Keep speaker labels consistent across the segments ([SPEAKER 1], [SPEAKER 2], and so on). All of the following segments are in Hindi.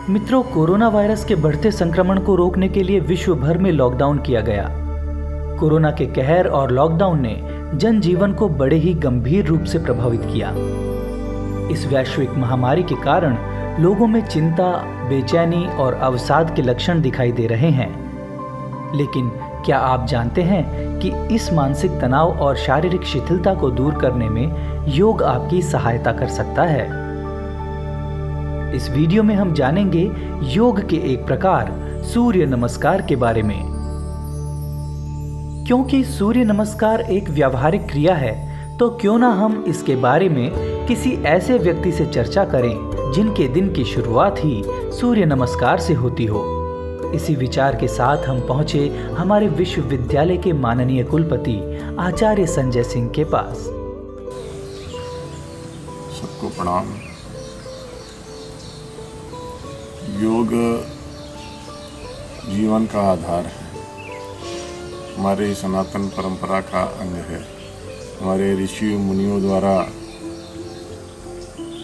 [SPEAKER 1] मित्रों, कोरोना वायरस के बढ़ते संक्रमण को रोकने के लिए विश्व भर में लॉकडाउन किया गया। कोरोना के कहर और लॉकडाउन ने जनजीवन को बड़े ही गंभीर रूप से प्रभावित किया। इस वैश्विक महामारी के कारण लोगों में चिंता, बेचैनी और अवसाद के लक्षण दिखाई दे रहे हैं। लेकिन क्या आप जानते हैं कि इस मानसिक तनाव और शारीरिक शिथिलता को दूर करने में योग आपकी सहायता कर सकता है? इस वीडियो में हम जानेंगे योग के एक प्रकार सूर्य नमस्कार के बारे में। क्योंकि सूर्य नमस्कार एक व्यावहारिक क्रिया है, तो क्यों ना हम इसके बारे में किसी ऐसे व्यक्ति से चर्चा करें जिनके दिन की शुरुआत ही सूर्य नमस्कार से होती हो। इसी विचार के साथ हम पहुंचे हमारे विश्वविद्यालय के माननीय कुलपति आचार्य संजय सिंह के पास।
[SPEAKER 2] सबको प्रणाम। योग जीवन का आधार है, हमारे सनातन परंपरा का अंग है। हमारे ऋषि मुनियों द्वारा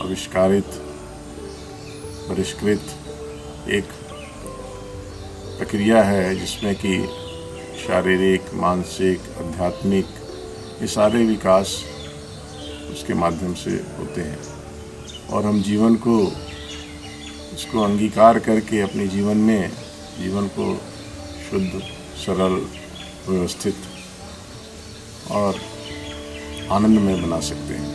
[SPEAKER 2] आविष्कारित, परिष्कृत एक प्रक्रिया है जिसमें कि शारीरिक, मानसिक, आध्यात्मिक ये सारे विकास उसके माध्यम से होते हैं। और हम जीवन को इसको अंगीकार करके अपने जीवन को शुद्ध, सरल, व्यवस्थित और आनंदमय बना सकते हैं।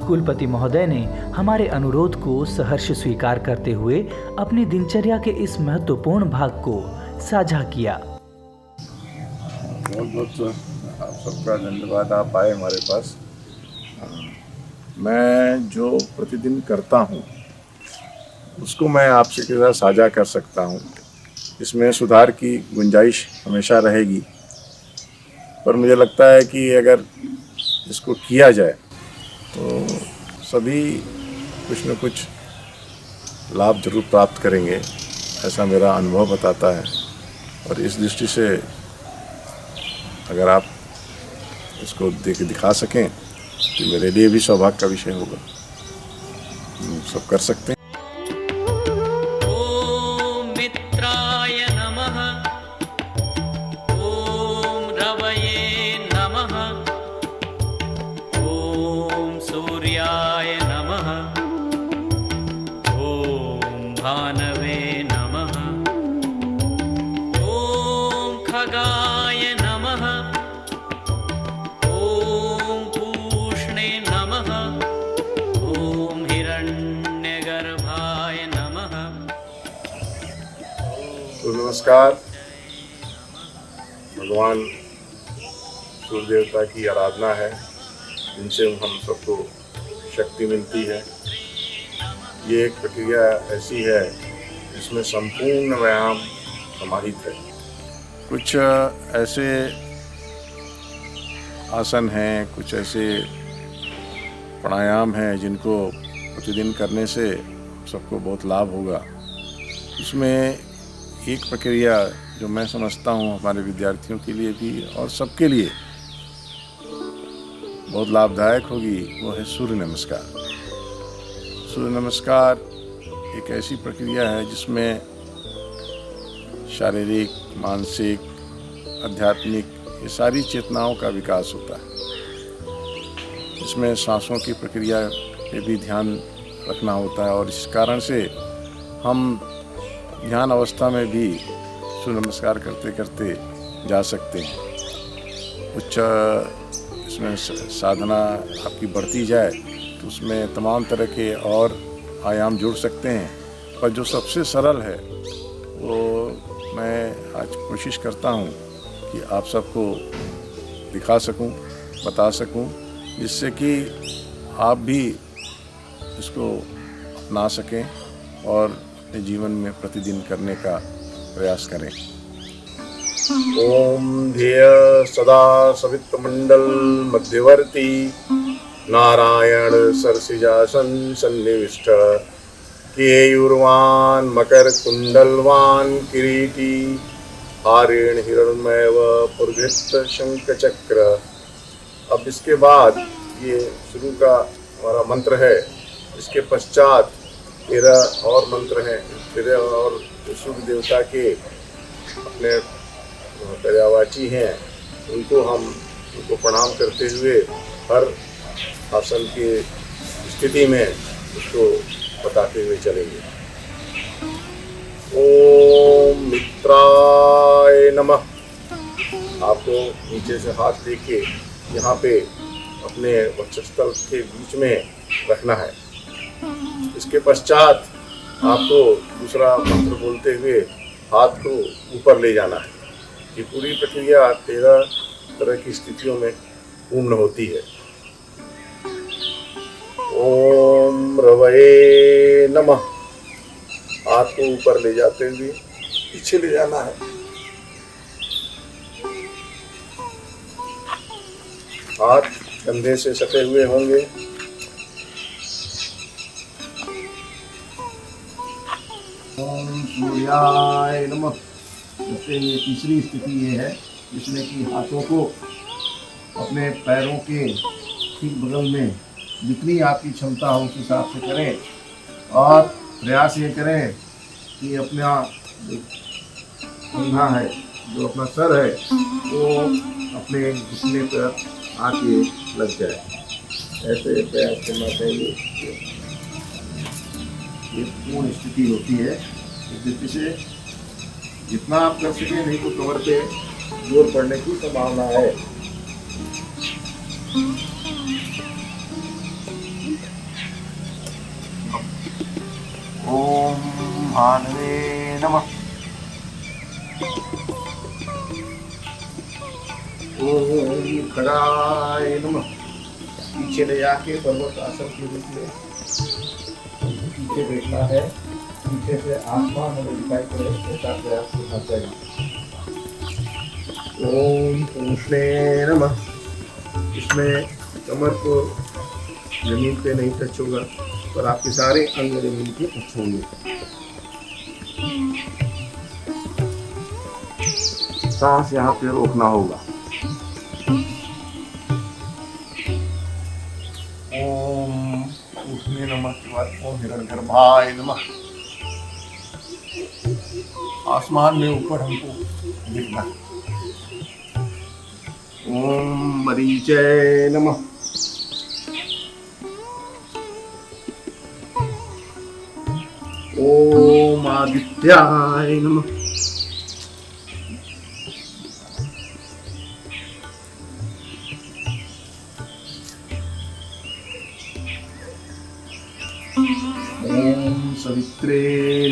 [SPEAKER 1] कुलपति महोदय ने हमारे अनुरोध को सहर्ष स्वीकार करते हुए अपनी दिनचर्या के इस महत्वपूर्ण भाग को साझा किया।
[SPEAKER 2] बहुत बहुत आप सबका धन्यवाद, आप आए हमारे पास। मैं जो प्रतिदिन करता हूँ उसको मैं आपसे के साथ साझा कर सकता हूँ। इसमें सुधार की गुंजाइश हमेशा रहेगी, पर मुझे लगता है कि अगर इसको किया जाए तो सभी कुछ न कुछ लाभ जरूर प्राप्त करेंगे, ऐसा मेरा अनुभव बताता है। और इस दृष्टि से अगर आप इसको दिखा सकें तो मेरे लिए भी सौभाग्य का विषय होगा। सब कर सकते हैं।
[SPEAKER 3] सूर्याय नमः, ॐ भानवे नमः, ॐ खगाय नमः, ॐ पूष्णे नमः, ॐ हिरण्यगर्भाय नमः।
[SPEAKER 2] तो नमस्कार। भगवान सूर्य देवता की आराधना है, जिनसे हम सबको शक्ति मिलती है। ये एक प्रक्रिया ऐसी है जिसमें संपूर्ण व्यायाम समाहित है। कुछ ऐसे आसन हैं, कुछ ऐसे प्राणायाम हैं जिनको प्रतिदिन करने से सबको बहुत लाभ होगा। इसमें एक प्रक्रिया जो मैं समझता हूँ हमारे विद्यार्थियों के लिए भी और सबके लिए बहुत लाभदायक होगी, वो है सूर्य नमस्कार। सूर्य नमस्कार एक ऐसी प्रक्रिया है जिसमें शारीरिक, मानसिक, आध्यात्मिक ये सारी चेतनाओं का विकास होता है। इसमें सांसों की प्रक्रिया पे भी ध्यान रखना होता है और इस कारण से हम ध्यान अवस्था में भी सूर्य नमस्कार करते करते जा सकते हैं। उच्च इसमें साधना आपकी बढ़ती जाए तो उसमें तमाम तरह के और आयाम जुड़ सकते हैं, पर जो सबसे सरल है वो मैं आज कोशिश करता हूँ कि आप सबको दिखा सकूँ, बता सकूँ, जिससे कि आप भी इसको अपना सकें और अपने जीवन में प्रतिदिन करने का प्रयास करें। ओम ध्येय सदा सवितमंडल मध्यवर्ती नारायण सरसिजासन सन्निविष्ट केयूरवान मकर कुंडलवान किरीटी हारेण हिरण्मयव पुरभित शंख चक्र। अब इसके बाद ये शुरू का हमारा मंत्र है। इसके पश्चात 13 और मंत्र हैं, 13 और सूर्य देवता के अपने पर्यावाची हैं, उनको प्रणाम करते हुए हर आसन की स्थिति में उसको बताते हुए चलेंगे। ओम मित्राय नमः। आपको नीचे से हाथ लेके यहाँ पे अपने वक्षस्थल के बीच में रखना है। इसके पश्चात आपको दूसरा मंत्र बोलते हुए हाथ को ऊपर ले जाना है। ये पूरी प्रक्रिया 13 तरह की स्थितियों में पूर्ण होती है। ओम रवये नमः। हाथ को ऊपर ले जाते हुए पीछे ले जाना है। हाथ कंधे से सटे हुए होंगे।
[SPEAKER 4] ओम सूर्याय नमः। इससे ये तीसरी स्थिति ये है जिसमें कि हाथों को अपने पैरों के ठीक बगल में जितनी आपकी क्षमता हो उस हिसाब से करें और प्रयास ये करें कि अपना कंधा है, जो अपना सर है, वो अपने घुटने पर आके लग जाए। ऐसे प्रयास करना चाहिए। ये पूर्ण स्थिति होती है। इस स्थिति से जितना आप कर सकें, नहीं तो कमर पे जोर पड़ने की संभावना है। ओम भानवे नमः। ओम खगाय नमः। पीछे ले जाके पर्वत आसन के रूप में पीछे बैठना है। पीछे से आसमान हमें दिखाई पड़े, ऐसा प्रयास करना चाहिए। ओम पूष्णे नमः। इसमें कमर को जमीन पे नहीं टच होगा, पर आपके सारे अंग जमीन पे टच होंगे। सांस यहाँ पे रोकना होगा। ओम पूष्णे नमः के बाद ओम हिरण्यगर्भाय नमः। आसमान में ऊपर हमको दिखना। ओम मरीचय नमः। ओम आदित्याय नमः। ओम सवित्रे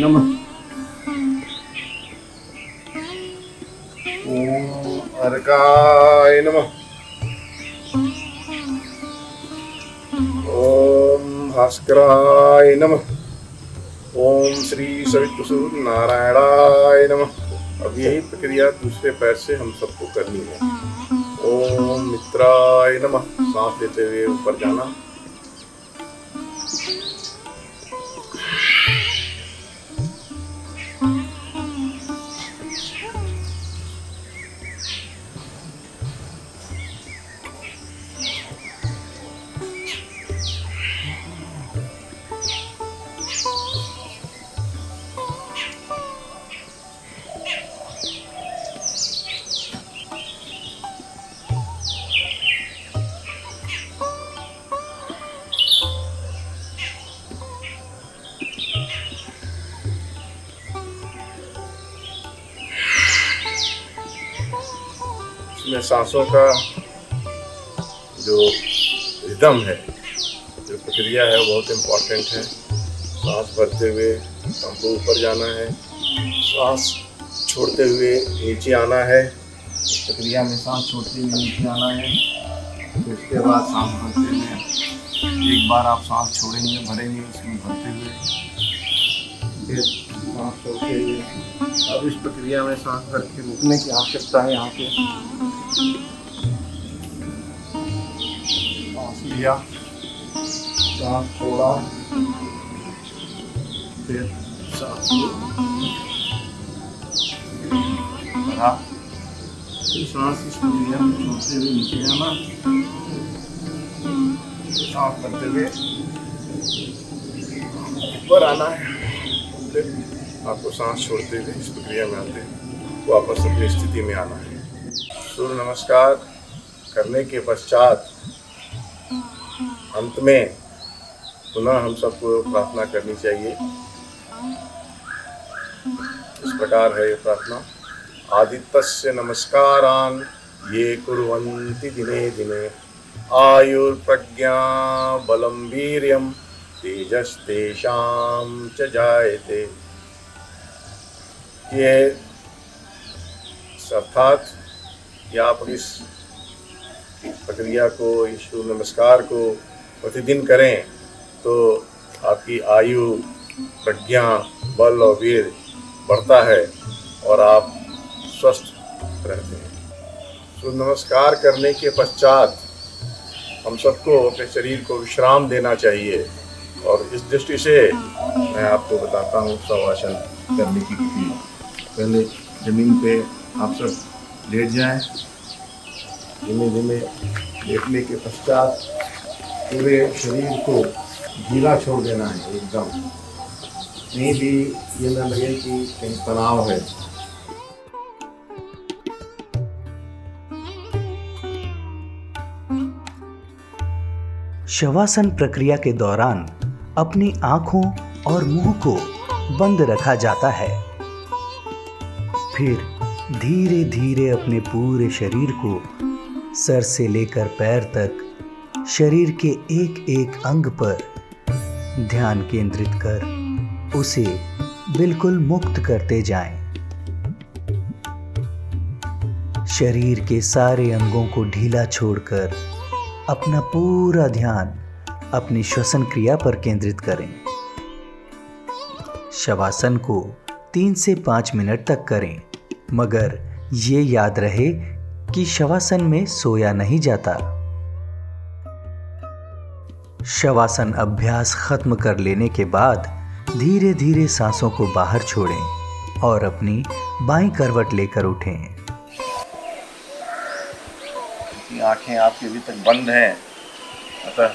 [SPEAKER 4] नमः। ओम अर्काय नमः। ओम भास्कराय नमः। ओम श्री सवितुर नारायणाय नमः। अब यही प्रक्रिया दूसरे पैर से हम सबको करनी है। ओम मित्राय नमः। सांस लेते हुए ऊपर जाना। इसमें सांसों का जो रिदम है, जो प्रक्रिया है, वो बहुत इम्पोर्टेंट है। सांस भरते हुए हमको ऊपर जाना है, सांस छोड़ते हुए नीचे आना है। इस प्रक्रिया में सांस छोड़ते हुए नीचे आना है। तो इसके बाद सांस भरते हुए एक बार आप सांस छोड़ेंगे, भरेंगे, इसमें भरते हुए फिर सांस छोड़ते हुए। अब इस प्रक्रिया में सांस भर के रुकने की आवश्यकता है। यहाँ पे सांस लिया, सांस छोड़ा, फिर सांस भरा, फिर सांस इस प्रक्रिया में छोड़ते हुए नीचे जाना, सांस भरते हुए ऊपर आना है, फिर आपको सांस छोड़ते हुए इस प्रक्रिया में आते हैं वापस अपनी स्थिति में आना है। सूर्य नमस्कार करने के पश्चात अंत में पुनः हम सबको प्रार्थना करनी चाहिए। इस प्रकार है ये प्रार्थना। आदित्यस्य नमस्कारान् ये कुर्वन्ति दिने दिने आयुर्प्रज्ञा बलं वीर्यं तेजस्तेषां च जायते। ये अर्थात या आप इस प्रक्रिया को, इस सूर्य नमस्कार को प्रतिदिन करें तो आपकी आयु, प्रज्ञा, बल और वीर बढ़ता है और आप स्वस्थ रहते हैं। सूर्य नमस्कार करने के पश्चात हम सबको अपने शरीर को विश्राम देना चाहिए और इस दृष्टि से मैं आपको बताता हूँ शवासन करने की विधि। पहले जमीन पे आप सब लेट जाएं। धीमे धीमे लेटने के पश्चात पूरे शरीर को ढीला छोड़ देना है एकदम। कहीं भी ये न लगे कि कहीं तनाव है।
[SPEAKER 1] शवासन प्रक्रिया के दौरान अपनी आंखों और मुंह को बंद रखा जाता है। फिर धीरे धीरे अपने पूरे शरीर को सर से लेकर पैर तक शरीर के एक एक अंग पर ध्यान केंद्रित कर उसे बिल्कुल मुक्त करते जाएं। शरीर के सारे अंगों को ढीला छोड़कर अपना पूरा ध्यान अपनी श्वसन क्रिया पर केंद्रित करें। शवासन को 3 से 5 मिनट तक करें, मगर ये याद रहे कि शवासन में सोया नहीं जाता। शवासन अभ्यास खत्म कर लेने के बाद धीरे धीरे सांसों को बाहर छोड़ें और अपनी बाईं करवट लेकर उठें।
[SPEAKER 2] आंखें आपकी अभी तक बंद हैं, अतः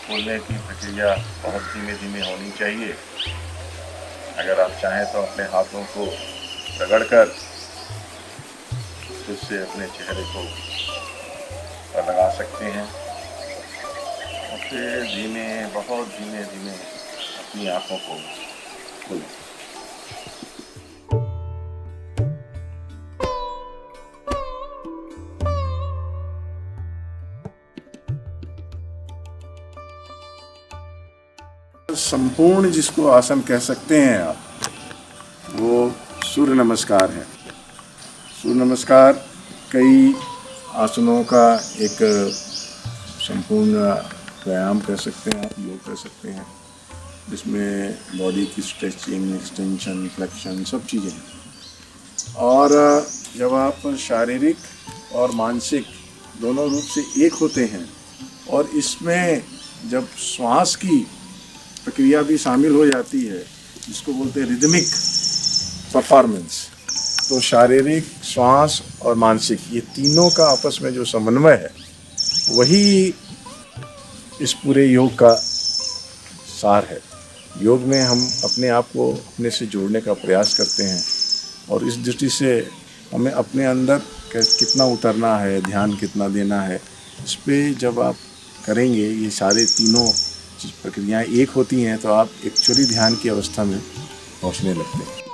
[SPEAKER 2] खोलने की प्रक्रिया बहुत धीमे धीमे होनी चाहिए। अगर आप चाहें तो अपने हाथों को रगड़कर खुद से अपने चेहरे को लगा सकते हैं और फिर धीमे, बहुत धीमे धीमे अपनी आंखों को खोलें। संपूर्ण जिसको आसन कह सकते हैं आप, वो सूर्य नमस्कार है। सूर्य नमस्कार कई आसनों का एक संपूर्ण व्यायाम कह सकते हैं, आप योग कह सकते हैं, जिसमें बॉडी की स्ट्रेचिंग, एक्सटेंशन, फ्लेक्शन सब चीज़ें हैं। और जब आप शारीरिक और मानसिक दोनों रूप से एक होते हैं और इसमें जब श्वास की प्रक्रिया भी शामिल हो जाती है, जिसको बोलते हैं रिदमिक परफॉर्मेंस, तो शारीरिक, श्वास और मानसिक ये तीनों का आपस में जो समन्वय है वही इस पूरे योग का सार है। योग में हम अपने आप को अपने से जोड़ने का प्रयास करते हैं और इस दृष्टि से हमें अपने अंदर कितना उतरना है, ध्यान कितना देना है, इस पे जब आप करेंगे, ये सारे तीनों प्रक्रियाएं एक होती हैं तो आप एक्चुअली ध्यान की अवस्था में पहुंचने लगते हैं।